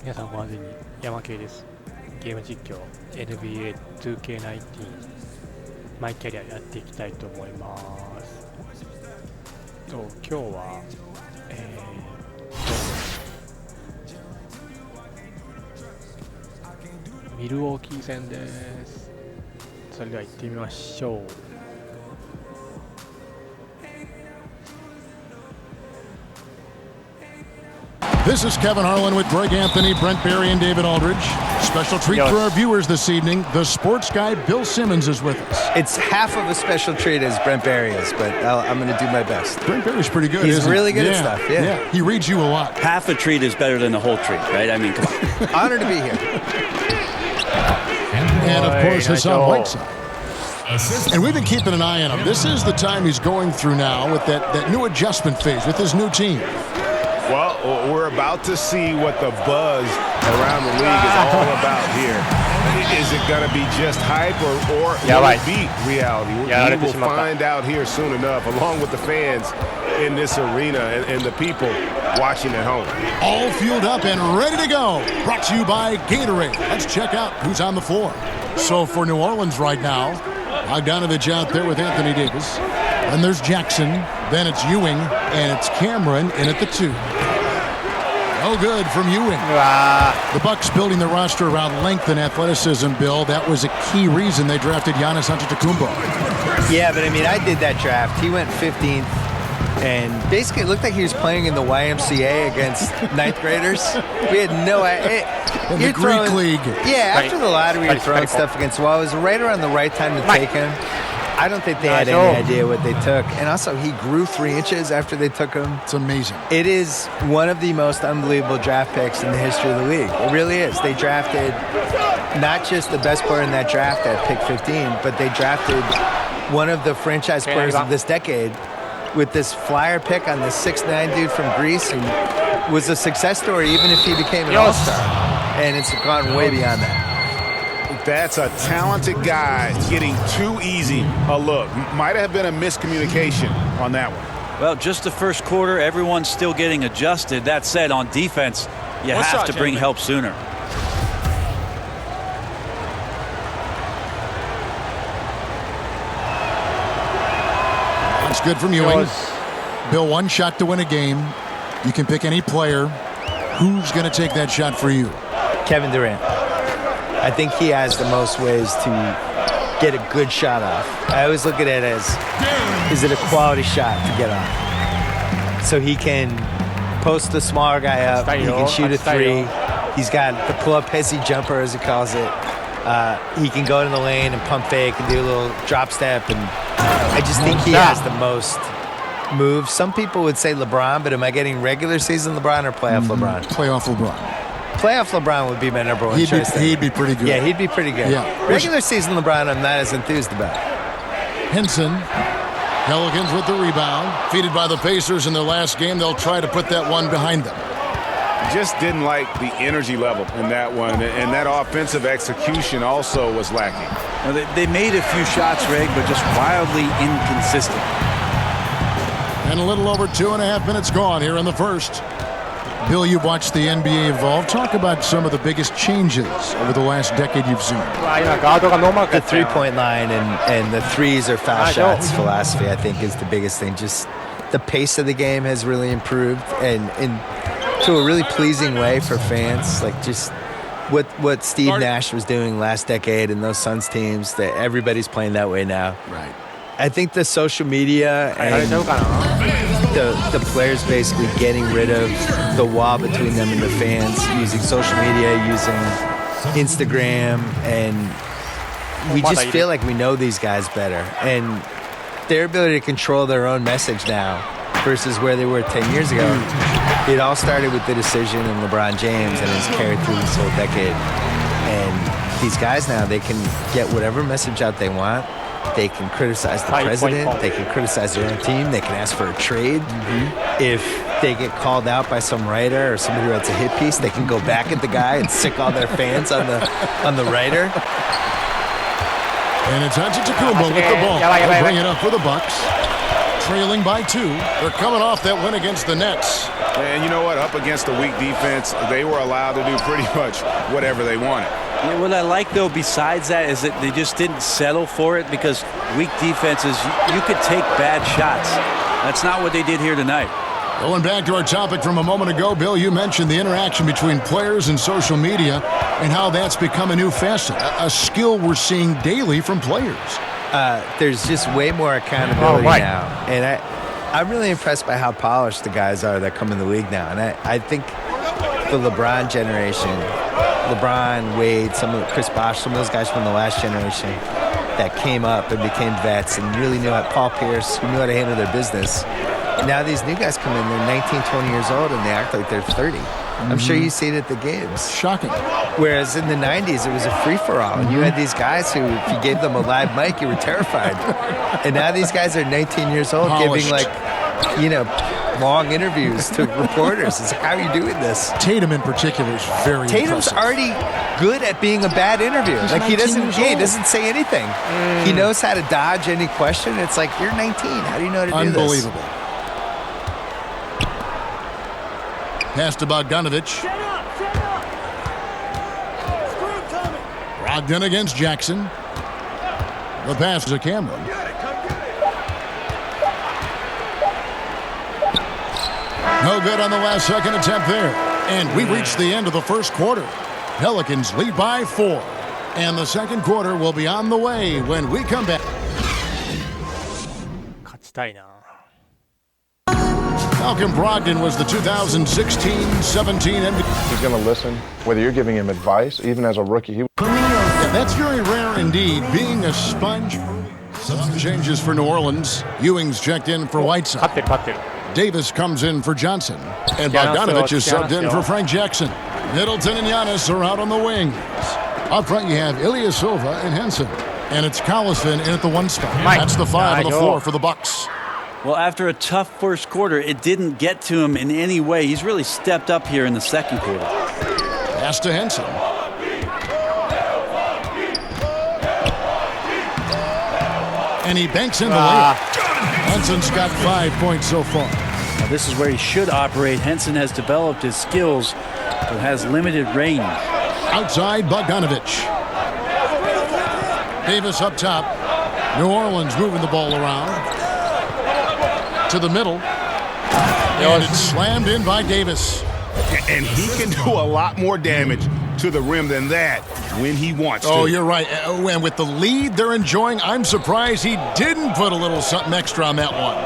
皆さんこんにちは、やまけいです。ゲーム実況 NBA2K19 マイキャリアやっていきたいと思います。今日はミルウォーキー戦です。それでは行ってみましょう。This is Kevin Harlan with Greg Anthony, Brent Barry, and David Aldridge. Special treat for our viewers this evening. The sports guy, Bill Simmons, is with us. It's half of a special treat as Brent Barry is, but I'm going to do my best. Brent Barry's pretty good, He's really good at stuff, yeah. He reads you a lot. Half a treat is better than a whole treat, right? I mean, come on. Honored to be here. And, of course, Hassan Whiteside. And we've been keeping an eye on him. This is the time he's going through now with that new adjustment phase with his new team. Well, we're about to see what the buzz around the league is all about here. Is it going to be just hype or will it be reality? We will find out here soon enough, along with the fans in this arena and the people watching at home. All fueled up and ready to go. Brought to you by Gatorade. Let's check out who's on the floor. So for New Orleans right now, Bogdanovich out there with Anthony Davis. Then there's Jackson, then it's Ewing, and it's Cameron in at the 2. Oh, good from Ewing. The Bucks building the roster around length and athleticism, Bill. That was a key reason they drafted Giannis Antetokounmpo. Yeah, but I mean, I did that draft. He went 15th, and basically it looked like he was playing in the YMCA against ninth graders. We had no idea. In the Greek League. Yeah, after the lottery, you're throwing stuff against the wall. It was right around the right time to take him. I don't think they had any idea what they took. And also, he grew 3 inches after they took him. It's amazing. It is one of the most unbelievable draft picks in the history of the league. It really is. They drafted not just the best player in that draft at pick 15, but they drafted one of the franchise players of this decade with this flyer pick on this 6'9" dude from Greece, and was a success story even if he became an all-star. And it's gone way beyond that. That's a talented guy getting too easy a look. Might have been a miscommunication on that one. Well, just the first quarter, everyone's still getting adjusted. That said, on defense, you have to bring help sooner. That's good from Ewing. Bill, one shot to win a game. You can pick any player. Who's going to take that shot for you? Kevin Durant. I think he has the most ways to get a good shot off. I always look at it as, is it a quality shot to get off? So he can post the smaller guy up, he can shoot a 3. He's got the pull-up hezzy jumper, as he calls it. He can go in the lane and pump fake and do a little drop step. And I just think he has the most moves. Some people would say LeBron, but am I getting regular season LeBron or playoff LeBron? Playoff LeBron. Playoff LeBron would be my number one choice. He'd be pretty good. Yeah, he'd be pretty good. Yeah. Regular season LeBron, I'm not as enthused about. Henson. Pelicans with the rebound. Defeated by the Pacers in their last game. They'll try to put that one behind them. Just didn't like the energy level in that one, and that offensive execution also was lacking. Well, they made a few shots, Greg, but just wildly inconsistent. And a little over 2.5 minutes gone here in the first. Bill, you've watched the NBA evolve. Talk about some of the biggest changes over the last decade you've seen. The three-point line and the threes or foul shots philosophy, I think, is the biggest thing. Just the pace of the game has really improved, and to a really pleasing way for fans. Like just what Steve Nash was doing last decade in those Suns teams, that everybody's playing that way now. Right. I think the social media and the players basically getting rid of the wall between them and the fans, using social media, using Instagram, and we just feel like we know these guys better. And their ability to control their own message now versus where they were 10 years ago. It all started with the decision in LeBron James, and it's carried through this whole decade. And these guys now, they can get whatever message out they want. They can criticize the president. They can criticize their own team. They can ask for a trade. If they get called out by some writer or somebody who writes a hit piece, they can go back at the guy and sick all their fans on the writer. And it's Antetokounmpo with the ball. They'll bring it up for the Bucks. Trailing by 2. They're coming off that win against the Nets. And you know what? Up against a weak defense, they were allowed to do pretty much whatever they wanted. Yeah, what I like, though, besides that, is that they just didn't settle for it, because weak defenses, you could take bad shots. That's not what they did here tonight. Going back to our topic from a moment ago, Bill, you mentioned the interaction between players and social media and how that's become a new facet, a skill we're seeing daily from players. There's just way more accountability now. And I'm really impressed by how polished the guys are that come in the league now. And I think the LeBron generation, LeBron, Wade, Chris Bosh, some of those guys from the last generation that came up and became vets and really knew how, Paul Pierce, who knew how to handle their business. Now these new guys come in, they're 19, 20 years old, and they act like they're 30. I'm sure you see it at the games. Shocking. Whereas in the 90s, it was a free-for-all. And you had these guys who, if you gave them a live mic, you were terrified. And now these guys are 19 years old, giving, like, you know, long interviews to reporters. It's like, how are you doing this? Tatum in particular is very Tatum's impressive. already good at being a bad interviewer. He's like, he doesn't say anything. He knows how to dodge any question. It's like, you're 19. How do you know how to do this? Unbelievable. Pass to Bogdanovich. Brogdon against Jackson. The pass to Cameron. No good on the last second attempt there. And we reached the end of the first quarter. Pelicans lead by 4. And the second quarter will be on the way when we come back. 勝ちたいな。 Malcolm Brogdon was the 2016-17 NBA. He's going to listen, whether you're giving him advice, even as a rookie. Yeah, that's very rare indeed, being a sponge. Some changes for New Orleans. Ewing's checked in for Whiteside. 勝ってる勝ってる。 Davis comes in for Johnson. And Bogdanovich is subbed in for Frank Jackson. Middleton and Giannis are out on the wings. Up front you have Ilyasova and Henson. And it's Collison in at the 1 spot. That's the 5 on the floor for the Bucks. Well, after a tough first quarter, it didn't get to him in any way. He's really stepped up here in the second quarter. Pass to Henson. And he banks in the layup. Henson's got 5 points so far. Now, this is where he should operate. Henson has developed his skills, but has limited range. Outside, Bogdanovich. Davis up top. New Orleans moving the ball around. To the middle. And it's slammed in by Davis. And he can do a lot more damage to the rim than that when he wants to. Oh, you're right. And with the lead they're enjoying, I'm surprised he didn't put a little something extra on that one.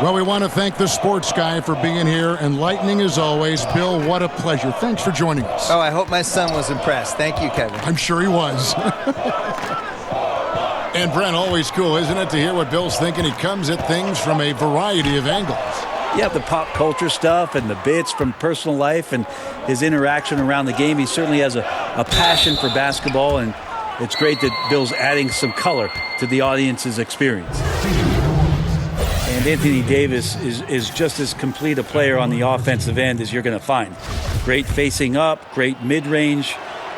Well, we want to thank the sports guy for being here, enlightening as always. Bill, what a pleasure. Thanks for joining us. Oh, I hope my son was impressed. Thank you, Kevin. I'm sure he was. And Brent, always cool, isn't it, to hear what Bill's thinking? He comes at things from a variety of angles. Yeah, the pop culture stuff and the bits from personal life and his interaction around the game. He certainly has a passion for basketball, and it's great that Bill's adding some color to the audience's experience. And Anthony Davis is just as complete a player on the offensive end as you're going to find. Great facing up, great mid-range,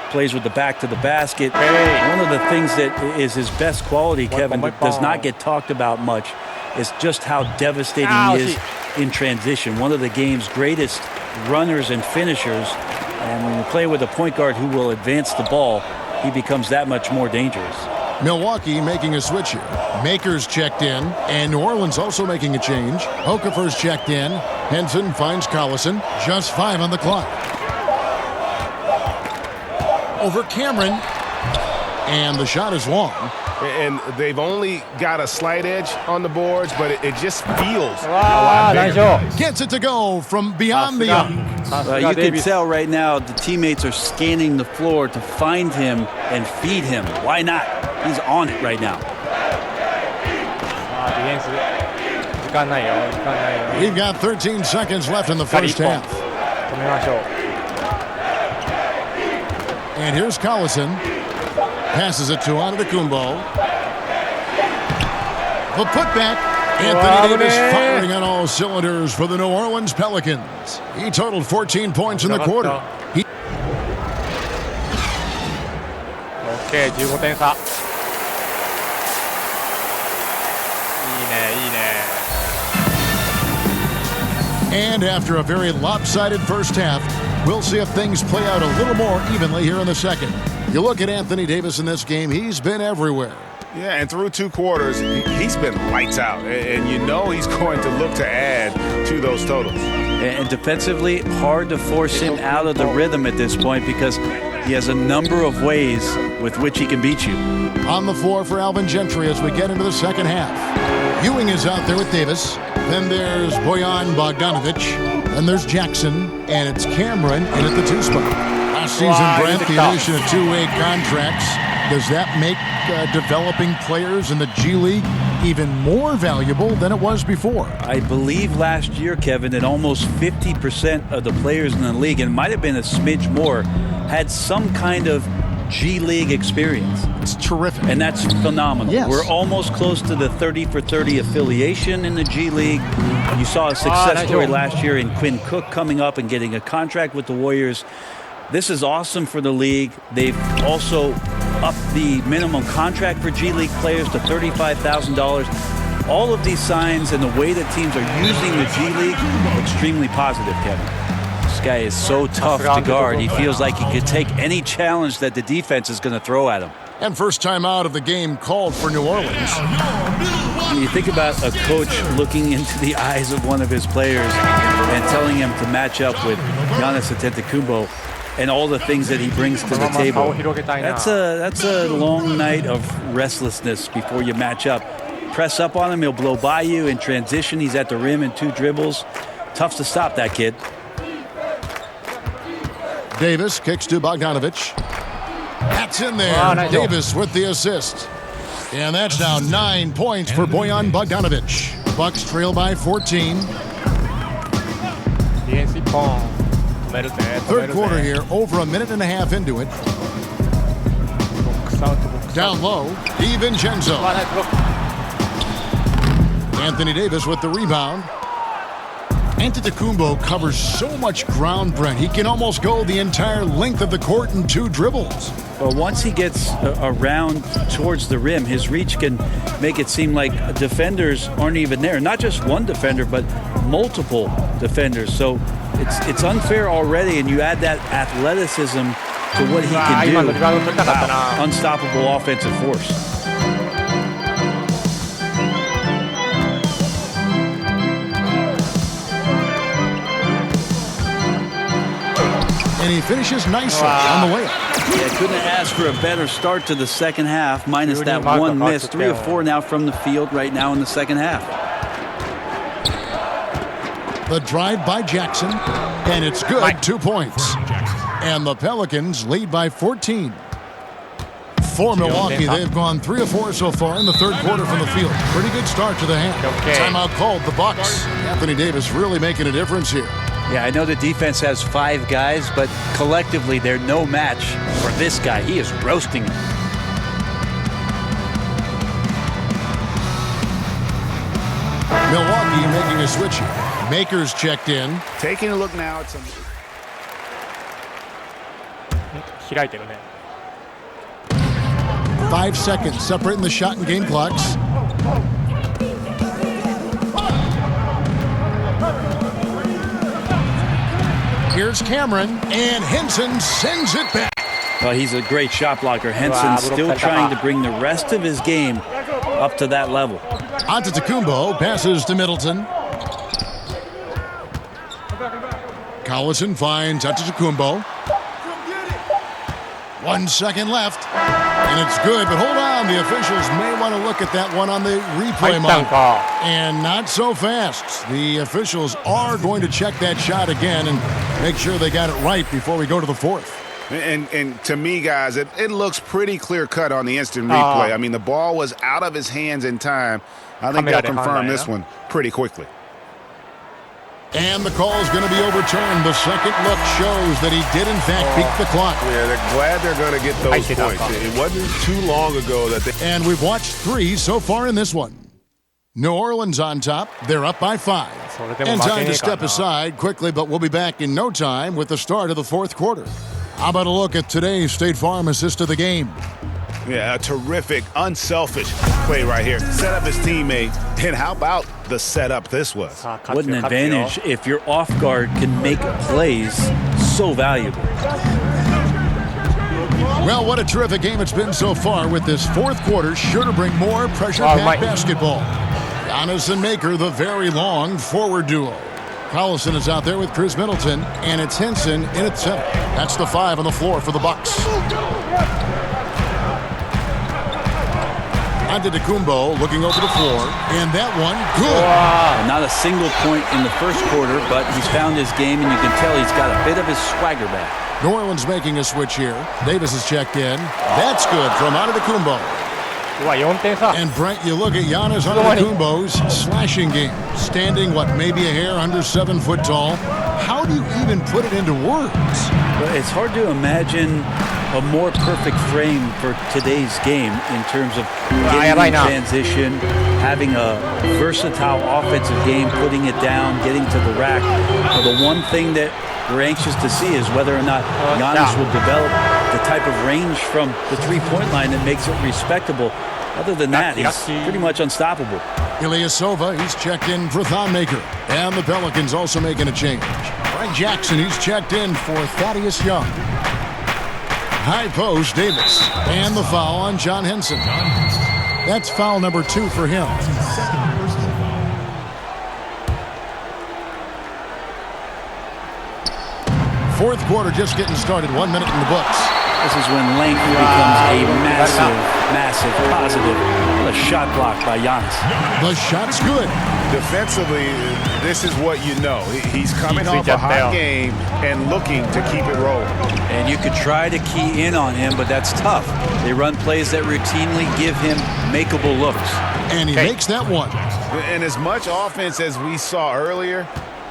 plays with the back to the basket. One of the things that is his best quality, Kevin, that does not get talked about much, is just how devastating he is in transition. One of the game's greatest runners and finishers. And when you play with a point guard who will advance the ball, he becomes that much more dangerous. Milwaukee making a switch here. Makers checked in, and New Orleans also making a change. Okafor's checked in. Henson finds Collison. Just 5 on the clock. Over Cameron. And the shot is long. And they've only got a slight edge on the boards, but it just feels a lot bigger. Gets it to go from beyond the arc. You can tell right now the teammates are scanning the floor to find him and feed him. Why not? He's on it right now. We've got 13 seconds left in the first half. And here's Collison. Passes it to Antetokounmpo. The putback. Anthony Davis firing on all cylinders for the New Orleans Pelicans. He totaled 14 points in the quarter. OK、15点差。いいね、いいね。And after a very lopsided first half, we'll see if things play out a little more evenly here in the second. You look at Anthony Davis in this game, he's been everywhere. Yeah, and through 2 quarters, he's been lights out. And you know he's going to look to add to those totals. And defensively, hard to force him out of the rhythm at this point because he has a number of ways with which he can beat you. On the floor for Alvin Gentry as we get into the second half. Ewing is out there with Davis. Then there's Bojan Bogdanovic. Then there's Jackson. And it's Cameron in at the 2 spot. Last season, Brent, the addition of 2-way contracts. Does that make developing players in the G League even more valuable than it was before? I believe last year, Kevin, that almost 50% of the players in the league, and it might have been a smidge more, had some kind of G League experience. It's terrific. And that's phenomenal. Yes. We're almost close to the 30 for 30 affiliation in the G League. You saw a success story last year in Quinn Cook coming up and getting a contract with the Warriors. This is awesome for the league. They've also upped the minimum contract for G League players to $35,000. All of these signs and the way that teams are using the G League, extremely positive, Kevin. This guy is so tough to guard. He feels like he could take any challenge that the defense is going to throw at him. And first time out of the game called for New Orleans. You think about a coach looking into the eyes of one of his players and telling him to match up with Giannis Antetokounmpo and all the things that he brings to the table. That's a long night of restlessness before you match up. Press up on him, he'll blow by you. In transition, he's at the rim in 2 dribbles. Tough to stop that kid. Davis kicks to Bogdanovic. That's in there. Davis with the assist. And that's now 9 points for Bojan Bogdanovic. Bucks trail by 14. Third quarter here, over a minute and a half into it. Down low, DiVincenzo. Anthony Davis with the rebound. Antetokounmpo covers so much ground, Brent. He can almost go the entire length of the court in 2 dribbles. But once he gets around towards the rim, his reach can make it seem like defenders aren't even there. Not just one defender, but multiple defenders. So it's unfair already, and you add that athleticism to what he can do. Wow, unstoppable offensive force. And he finishes nicely on the way up. Yeah, couldn't have asked for a better start to the second half, minus that 1 miss. 3 of 4 now from the field right now in the second half. The drive by Jackson, and it's good. 2 points. And the Pelicans lead by 14. For Milwaukee, they've gone 3 of 4 so far in the third quarter from the field. Pretty good start to the half. Timeout called the Bucks. Anthony Davis really making a difference here. Yeah, I know the defense has 5 guys, but collectively they're no match for this guy. He is roasting him. Milwaukee making a switch here. Makers checked in. Taking a look now at some... 開いてるね。 5 seconds separating the shot and game clocks. Here's Cameron, and Henson sends it back. Well, he's a great shot blocker. Henson still trying to bring the rest of his game up to that level. Antetokounmpo passes to Middleton. Collison finds Antetokounmpo. 1 second left, and it's good, but hold on. The officials may want to look at that one on the replay monitor. And not so fast. The officials are going to check that shot again and make sure they got it right before we go to the fourth. And to me, guys, it looks pretty clear-cut on the instant replay. I mean, the ball was out of his hands in time. I think they'll confirm this one pretty quickly. And the call is going to be overturned. The second look shows that he did, in fact, beat the clock. Yeah, they're glad they're going to get those points. It wasn't too long ago that they... And we've watched 3 so far in this one. New Orleans on top. They're up by 5. And time to step aside quickly, but we'll be back in no time with the start of the fourth quarter. How about a look at today's State Farm assist of the game? Yeah, a terrific, unselfish play right here. Set up his teammate. And how about the setup this was? What an advantage if your off guard can make plays so valuable. Well, what a terrific game it's been so far, with this fourth quarter sure to bring more pressure-packed basketball. Giannis and Maker, the very long forward duo. Collison is out there with Chris Middleton, and it's Henson in at center. That's the 5 on the floor for the Bucks. Antetokounmpo looking over the floor, and that one good. Wow. Not a single point in the first quarter, but he's found his game, and you can tell he's got a bit of his swagger back. New Orleans making a switch here. Davis is checked in. That's good from Antetokounmpo. And Brent, you look at Giannis Antetokounmpo's slashing game. Standing, maybe a hair under 7 foot tall. How do you even put it into words? Well, it's hard to imagine a more perfect frame for today's game in terms of getting in transition, having a versatile offensive game, putting it down, getting to the rack. But the one thing that we're anxious to see is whether or not Giannis will develop the type of range from the three-point line that makes it respectable. Other than that, he's pretty much unstoppable. Ilyasova, he's checked in for Thon Maker. And the Pelicans also making a change. Frank Jackson, he's checked in for Thaddeus Young. High post, Davis. And the foul on John Henson. That's foul number 2 for him. Fourth quarter just getting started. 1 minute in the books. This is when length becomes a massive positive. What a shot block by Giannis. The shot's good. Defensively, this is what you know. He's coming off a hot game and looking to keep it rolling. And you could try to key in on him, but that's tough. They run plays that routinely give him makeable looks. And he makes that one. And as much offense as we saw earlier,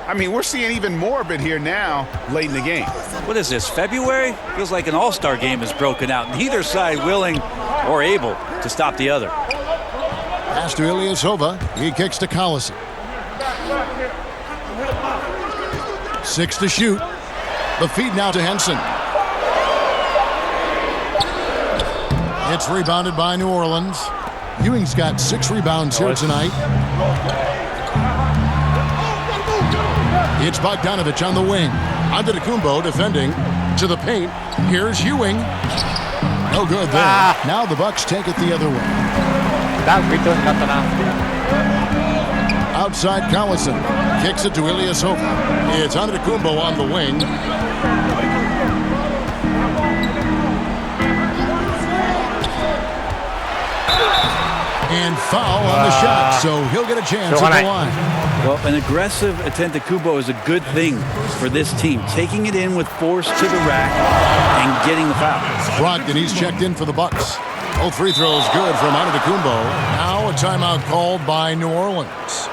I mean, we're seeing even more of it here now, late in the game. What is this, February? Feels like an all-star game has broken out. Neither side willing or able to stop the other. Pass to Ilyasova. He kicks to Collison. 6 to shoot. The feed now to Henson. It's rebounded by New Orleans. Ewing's got 6 rebounds here tonight. It's Bogdanovich on the wing. Antetokounmpo defending to the paint. Here's Ewing. No good there. Now the Bucks take it the other way. Outside Collison. Kicks it to Ilyasova. It's Antetokounmpo on the wing. And foul on the shot, so he'll get a chance at the line. Well, an aggressive Antetokounmpo is a good thing for this team. Taking it in with force to the rack and getting the foul. Brogdon, he's checked in for the Bucks. Both free throws good from Antetokounmpo. Now a timeout called by New Orleans.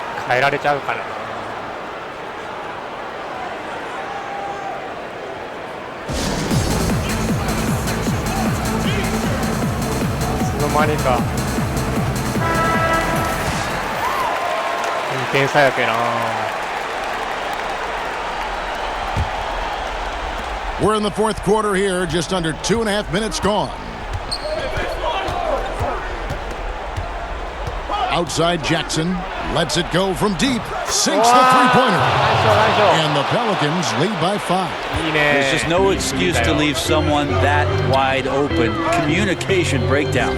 We're in the fourth quarter here, just under 2.5 minutes gone. Outside Jackson, lets it go from deep, sinks the three-pointer. And the Pelicans lead by 5. There's just no excuse to leave someone that wide open. Communication breakdown.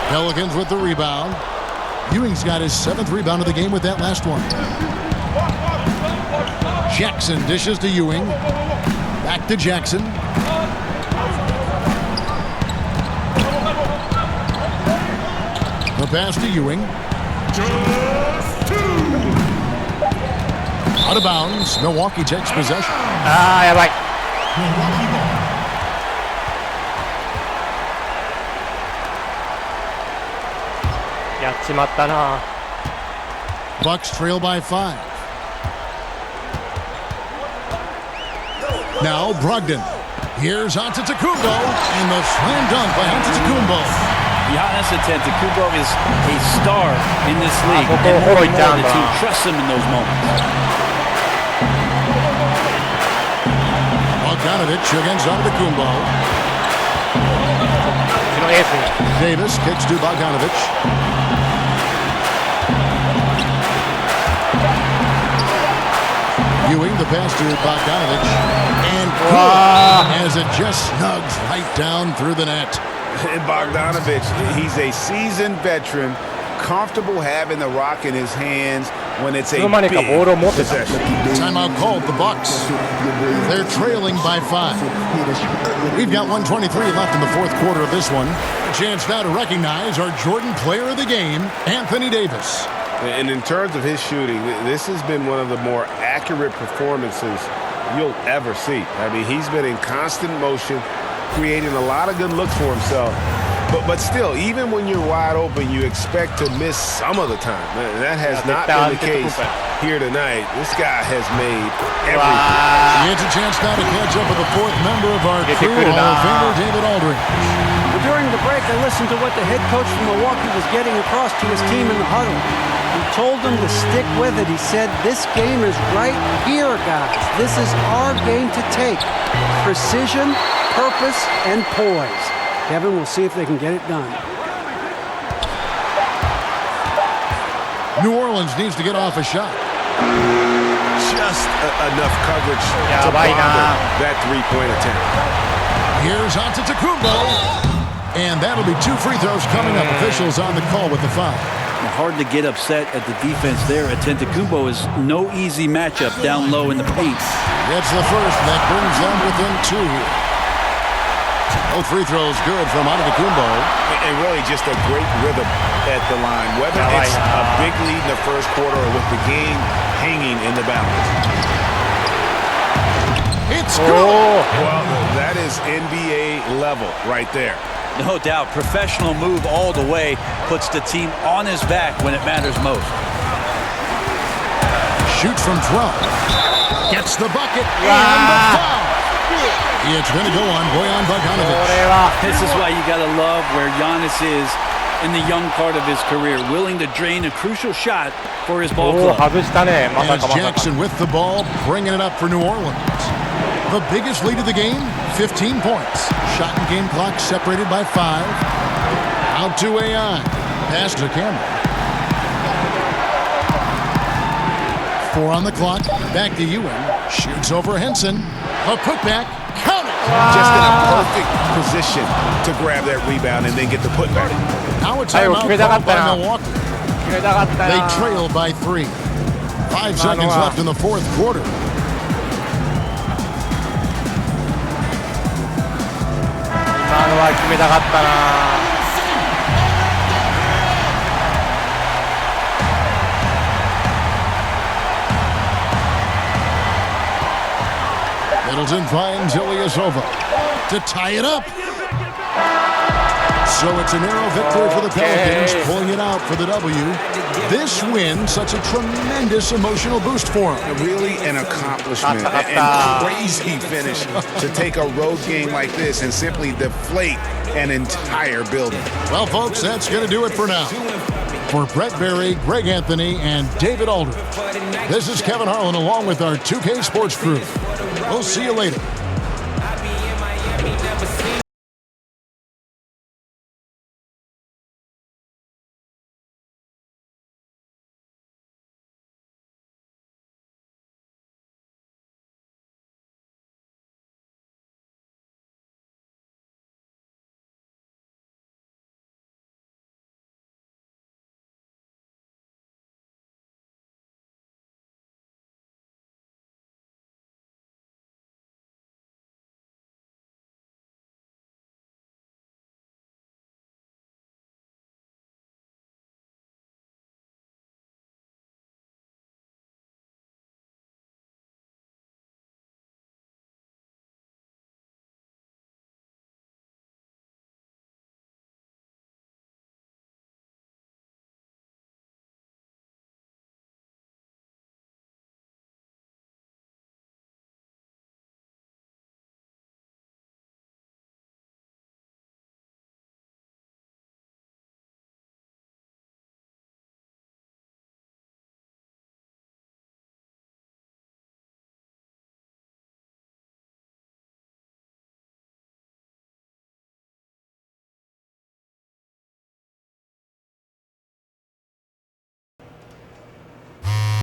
Pelicans with the rebound. Ewing's got his 7th rebound of the game with that last one. Jackson dishes to Ewing. Back to Jackson. The pass to Ewing. Out of bounds. Milwaukee takes possession. Bucks trail by 5. Now Brogdon. Here's Antetokounmpo, and the slam dunk by Antetokounmpo. Giannis Antetokounmpo is a star in this league, and more and more the team trusts him in those moments. Bogdanovich against Antetokounmpo. Davis kicks to Bogdanovich. Ewing the pass to Bogdanovich. And good, as it just snugs right down through the net. And Bogdanovich, he's a seasoned veteran, comfortable having the rock in his hands when it's a big possession. Timeout called, the Bucks. They're trailing by 5. We've got 1:23 left in the fourth quarter of this one. A chance now to recognize our Jordan player of the game, Anthony Davis. And in terms of his shooting, this has been one of the more accurate performances you'll ever see. I mean, he's been in constant motion, creating a lot of good looks for himself. But still, even when you're wide open, you expect to miss some of the time. That has not been the case here tonight. This guy has made everything. He gets a chance now to catch up with the fourth member of our crew, Hall of Famer David Aldridge. During the break, I listened to what the head coach from Milwaukee was getting across to his team in the huddle. He told them to stick with it. He said, this game is right here, guys. This is our game to take. Precision, purpose, and poise. Kevin, we'll see if they can get it done. New Orleans needs to get off a shot. Just enough coverage to bother that three-point attempt. Here's Antetokounmpo. And that'll be 2 free throws coming up. Officials on the call with the foul. Hard to get upset at the defense there. Antetokounmpo is no easy matchup down low in the paint. That's the first. That brings them within 2. Both free throws good from Antetokounmpo. And really just a great rhythm at the line, whether it's a big lead in the first quarter or with the game hanging in the balance. It's good. Well, that is NBA level right there. No doubt, professional move all the way, puts the team on his back when it matters most. Shoots from 12. Gets the bucket and the foul. It's going to go on Bojan Bogdanović. This is why you got to love where Giannis is in the young part of his career, willing to drain a crucial shot for his ball club. As Jackson with the ball, bringing it up for New Orleans. The biggest lead of the game, 15 points. Shot and game clock separated by 5. Out to AI. Pass to Cameron. 4 on the clock. Back to Ewing. Shoots over Henson. A putback. Count it. Just in a perfect position to grab that rebound and then get the putback. Now it's timeout called by Milwaukee. They trail by 3. 5 seconds left in the fourth quarter. Middleton finds Ilyasova to tie it up. So it's a narrow victory for the Pelicans, pulling it out for the W. This win, such a tremendous emotional boost for them. Really an accomplishment and crazy finish to take a road game like this and simply deflate an entire building. Well, folks, that's going to do it for now. For Brett Berry, Greg Anthony, and David Aldridge, this is Kevin Harlan along with our 2K Sports crew. We'll see you later.